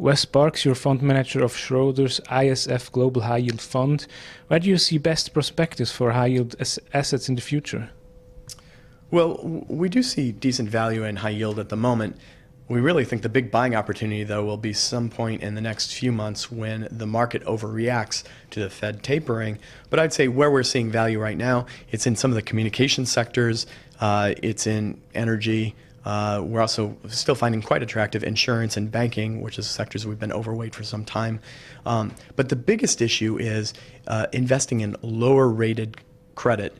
Wes Sparks, your fund manager of Schroders ISF Global High Yield Fund. Where do you see best perspectives for high yield assets in the future? Well, we do see decent value in high yield at the moment. We really think the big buying opportunity, though, will be some point in the next few months when the market overreacts to the Fed tapering. But I'd say where we're seeing value right now, it's in some of the communication sectors, it's in energy. We're also still finding quite attractive insurance and banking, which is sectors we've been overweight for some time. But the biggest issue is investing in lower rated credit,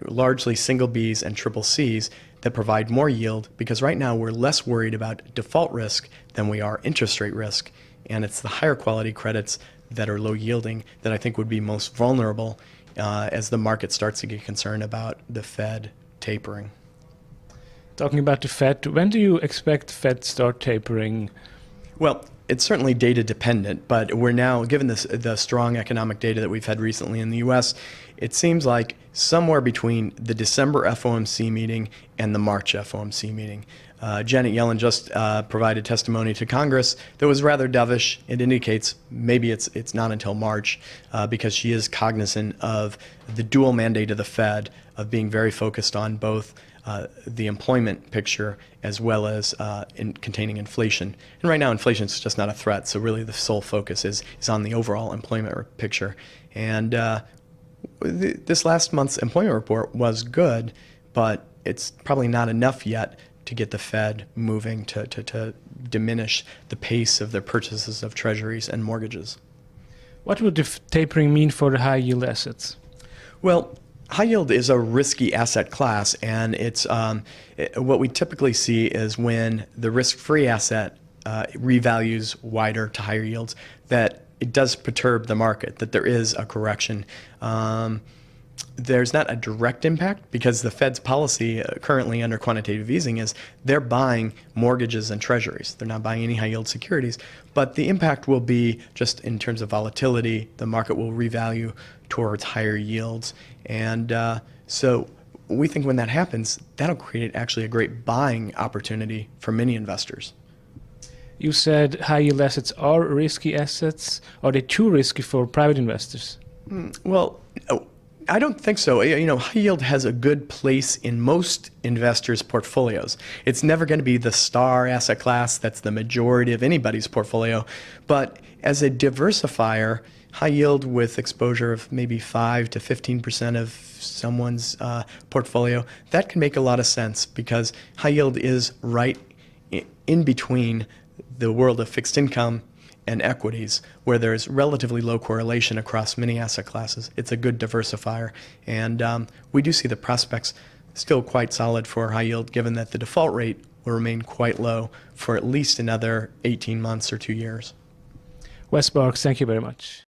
largely single Bs and triple Cs that provide more yield, because right now we're less worried about default risk than we are interest rate risk. And it's the higher quality credits that are low yielding that I think would be most vulnerable as the market starts to get concerned about the Fed tapering. Talking about the Fed, when do you expect Fed start tapering? Well, it's certainly data dependent, but we're now, given the strong economic data that we've had recently in the US, it seems like somewhere between the December FOMC meeting and the March FOMC meeting. Janet Yellen just provided testimony to Congress that was rather dovish. It indicates maybe it's not until March because she is cognizant of the dual mandate of the Fed of being very focused on both the employment picture as well as in containing inflation. And right now inflation is just not a threat, so really the sole focus is on the overall employment picture. And this last month's employment report was good, but it's probably not enough yet to get the Fed moving to diminish the pace of their purchases of treasuries and mortgages. What would the tapering mean for the high yield assets? Well, high yield is a risky asset class, and it's what we typically see is when the risk-free asset revalues wider to higher yields, that it does perturb the market, that there is a correction. There's not a direct impact because the Fed's policy currently under quantitative easing is they're buying mortgages and treasuries. They're not buying any high yield securities, but the impact will be just in terms of volatility. The market will revalue towards higher yields. And so we think when that happens, that'll create actually a great buying opportunity for many investors. You said high yield assets are risky assets. Are they too risky for private investors? Well, I don't think so. You know, high yield has a good place in most investors' portfolios. It's never going to be the star asset class that's the majority of anybody's portfolio. But as a diversifier, high yield with exposure of maybe 5 to 15% of someone's portfolio, that can make a lot of sense because high yield is right in between the world of fixed income and equities, where there's relatively low correlation across many asset classes. It's a good diversifier, and we do see the prospects still quite solid for high yield, given that the default rate will remain quite low for at least another 18 months or 2 years. Wes Sparks, thank you very much.